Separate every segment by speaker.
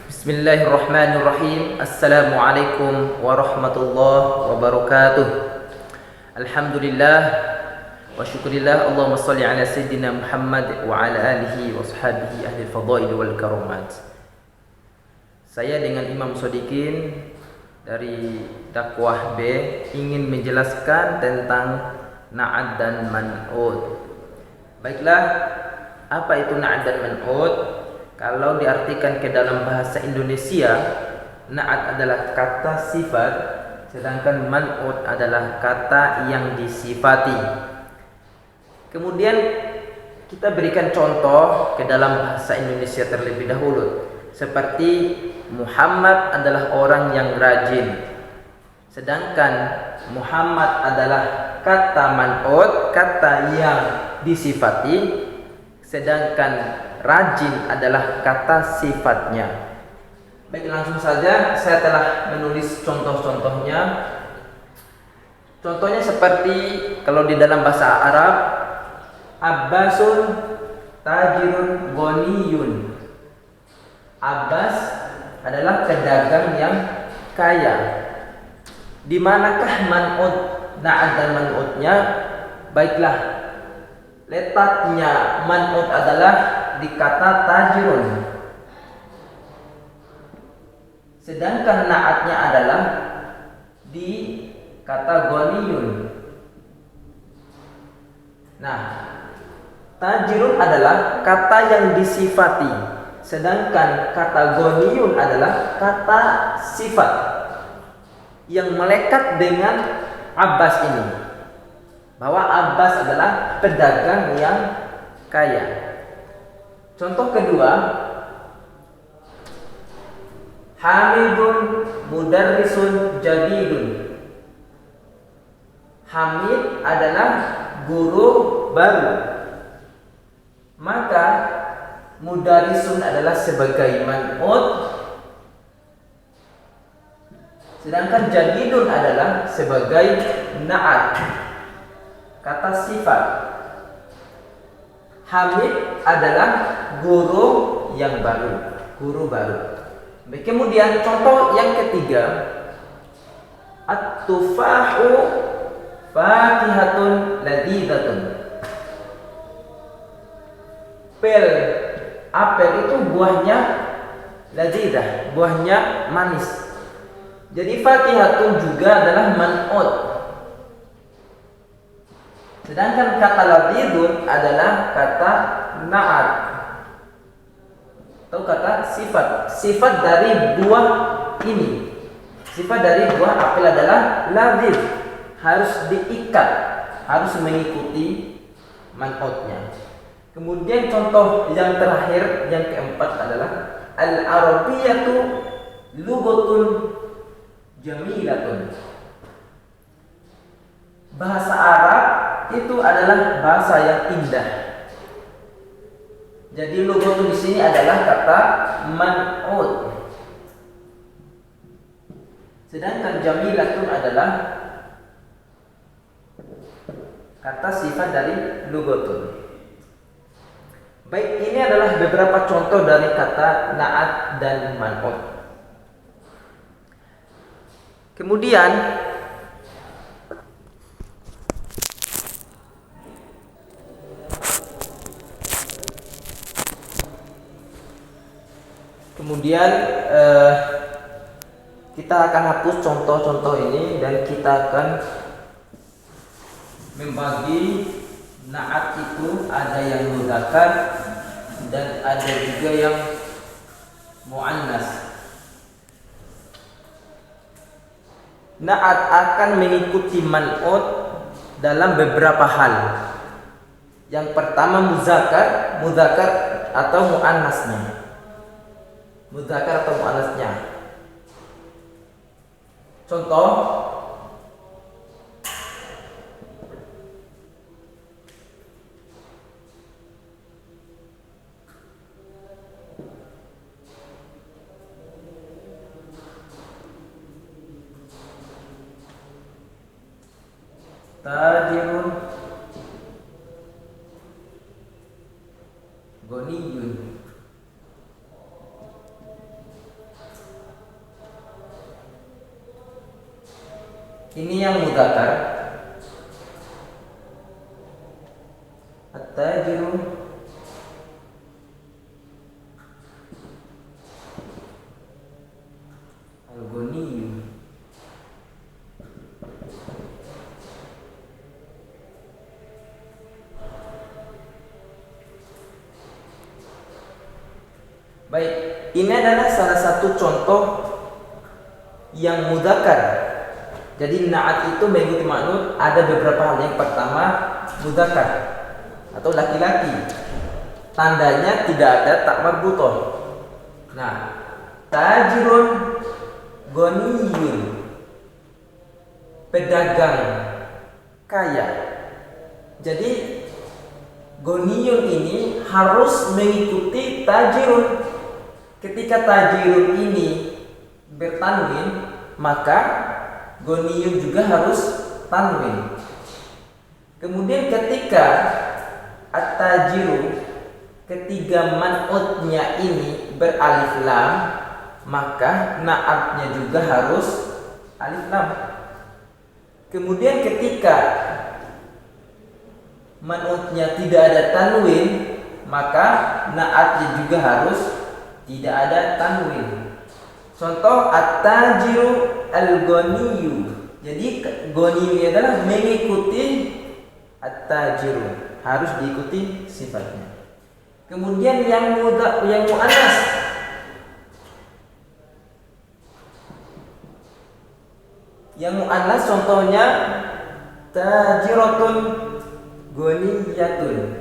Speaker 1: Bismillahirrahmanirrahim. Assalamualaikum warahmatullahi wabarakatuh. Alhamdulillah wa syukurillah. Allahumma salli ala sayyidina Muhammad wa ala alihi wa sahbihi ahli fadail wal karamat. Saya dengan Imam Sodikin dari Dakwah B ingin menjelaskan tentang na'ad dan man'ud. Baiklah, apa itu na'ad dan man'ud? Kalau diartikan ke dalam bahasa Indonesia, na'at adalah kata sifat, sedangkan man'ut adalah kata yang disifati. Kemudian kita berikan contoh ke dalam bahasa Indonesia terlebih dahulu. Seperti Muhammad adalah orang yang rajin. Sedangkan Muhammad adalah kata man'ut, kata yang disifati. Sedangkan rajin adalah kata sifatnya. Baik, langsung saja saya telah menulis contoh-contohnya. Contohnya seperti kalau di dalam bahasa Arab, Abbasun tajirun ghaniyun. Abbas adalah pedagang yang kaya. Di manakah man'ud, na'ad dan man'udnya? Baiklah, letaknya man'ud adalah di kata tajirun, sedangkan na'atnya adalah di kata ghaniyun. Nah, tajirun adalah kata yang disifati, sedangkan kata ghaniyun adalah kata sifat yang melekat dengan Abbas ini, bahwa Abbas adalah pedagang yang kaya. Contoh kedua, Hamidun mudarrisun jadidun. Hamid adalah guru baru, maka mudarrisun adalah sebagai man'ud, sedangkan jadidun adalah sebagai na'at, kata sifat. Hamid adalah guru yang baru, guru baru. Baik, kemudian contoh yang ketiga, at-tufahu fakihatun ladidatun. Apel itu buahnya ladidah, buahnya manis. Jadi fakihatun juga adalah man'ud. Sedangkan kata ladidun adalah kata na'at atau kata sifat. Sifat dari buah ini, sifat dari buah apel adalah ladid, harus diikat, harus mengikuti man'udnya. Kemudian contoh yang terakhir, yang keempat adalah al-arabiyatu lughatun jamilatun. Bahasa Arab itu adalah bahasa yang indah. Jadi lughatun di sini adalah kata man'ud. Sedangkan jamilatun adalah kata sifat dari lughatun. Baik, ini adalah beberapa contoh dari kata na'at dan man'ud. Kemudian kita akan hapus contoh-contoh ini dan kita akan membagi na'at itu ada yang mudzakkar dan ada juga yang muannas. Na'at akan mengikuti man'ud dalam beberapa hal. Yang pertama muzakkar atau muannasnya. Mudzakkar atau muannasnya. Contoh, tajirun ghaniyun. Ini yang mudzakkar. At-tajiru al-ghaniyyu. Baik, ini adalah salah satu contoh yang mudzakkar. Jadi na'at itu mengikuti man'ut ada beberapa hal. Yang pertama, mudzakkar atau laki-laki. Tandanya tidak ada tak marbutoh. Nah, tajirun ghaniyun, pedagang kaya. Jadi ghaniyun ini harus mengikuti tajirun. Ketika tajirun ini bertanwin, maka ghaniyun juga harus tanwin. Kemudian ketika at-tajiru, ketiga man'utnya ini beralif lam, maka na'atnya juga harus alif lam. Kemudian ketika man'utnya tidak ada tanwin, maka na'atnya juga harus tidak ada tanwin. Contoh at-tajiru al-ghaniyyu. Jadi ghaniyyu adalah mengikuti at-tajiru, harus diikuti sifatnya. Kemudian yang muannas, contohnya tajiratun ghaniyatun.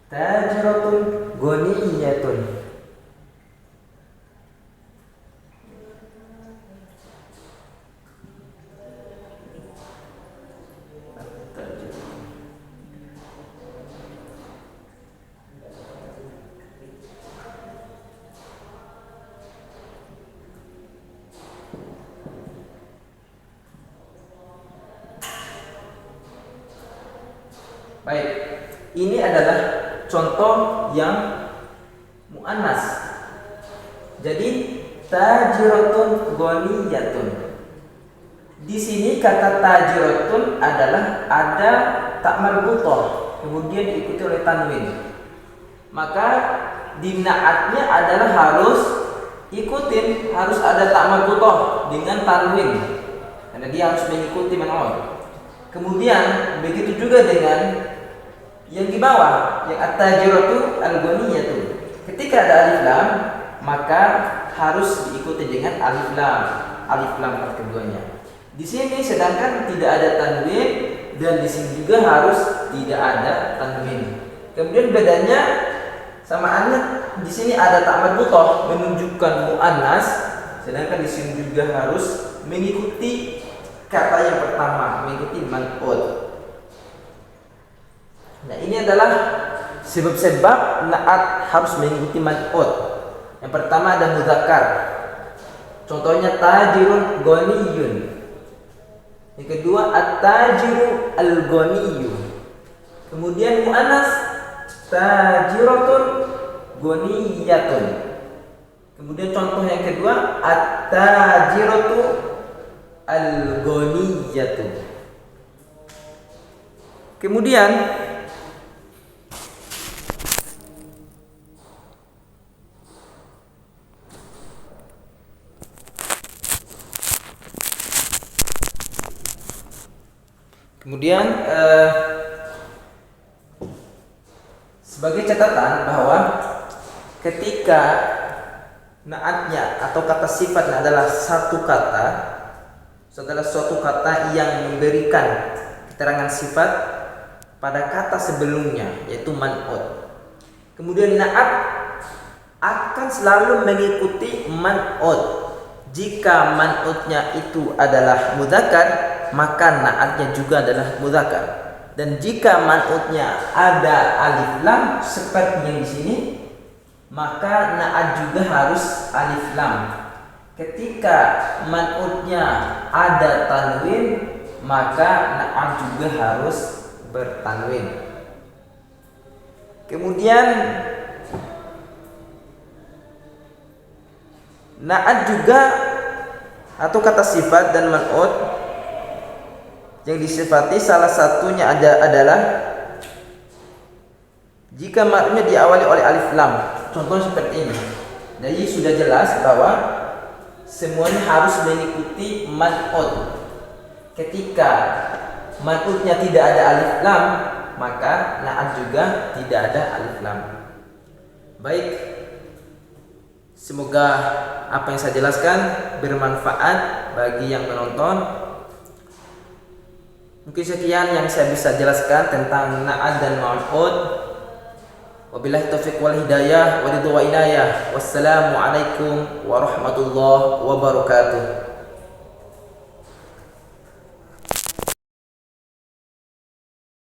Speaker 1: Tajiratun ghaniyatun. Baik, ini adalah contoh yang muannas. Jadi tajiratun ghaniyatun. Di sini kata tajiratun adalah ada tak marbutoh, kemudian diikuti oleh tanwin. Maka di na'atnya adalah harus harus ada tak marbutoh dengan tanwin, karena dia harus mengikuti man'ut. Kemudian begitu juga dengan yang di bawah, yang at-tajiratu al-ghaniyatu. Ketika ada alif lam, maka harus diikuti dengan alif lam part keduanya. Di sini sedangkan tidak ada tanwin, dan di sini juga harus tidak ada tanwin. Kemudian bedanya, samaannya di sini ada tak marbutoh menunjukkan muannas, sedangkan di sini juga harus mengikuti kata yang pertama, mengikuti man'ut. Nah, ini adalah sebab-sebab na'at harus mengikuti man'ut. Yang pertama ada mudzakkar. Contohnya tajirun ghaniyun. Yang kedua at-tajiru al-ghaniyyu. Kemudian muannas tajiratun ghaniyatun. Kemudian contoh yang kedua at-tajiratu al-ghaniyatu. Kemudian sebagai catatan bahwa ketika naatnya atau kata sifatnya adalah suatu kata yang memberikan keterangan sifat pada kata sebelumnya, yaitu man'ut. Kemudian naat akan selalu mengikuti man'ut. Jika man'utnya itu adalah mudzakkar, maka naatnya juga adalah mudzakkar. Dan jika man'utnya ada alif lam seperti yang di sini, maka na'at juga harus alif lam. Ketika man'utnya ada tanwin, maka na'at juga harus bertanwin. Kemudian na'at juga atau kata sifat dan man'ut yang disifati salah satunya adalah jika man'utnya diawali oleh alif lam. Contoh seperti ini. Jadi sudah jelas bahwa semuanya harus mengikuti man'ut. Ketika man'utnya tidak ada alif lam, maka na'at juga tidak ada alif lam. Baik, semoga apa yang saya jelaskan bermanfaat bagi yang menonton. Mungkin sekian yang saya bisa jelaskan tentang na'at dan man'ut. Wabillahi taufiq wal hidayah wa ridha wa inayah. Wassalamualaikum warahmatullahi wabarakatuh.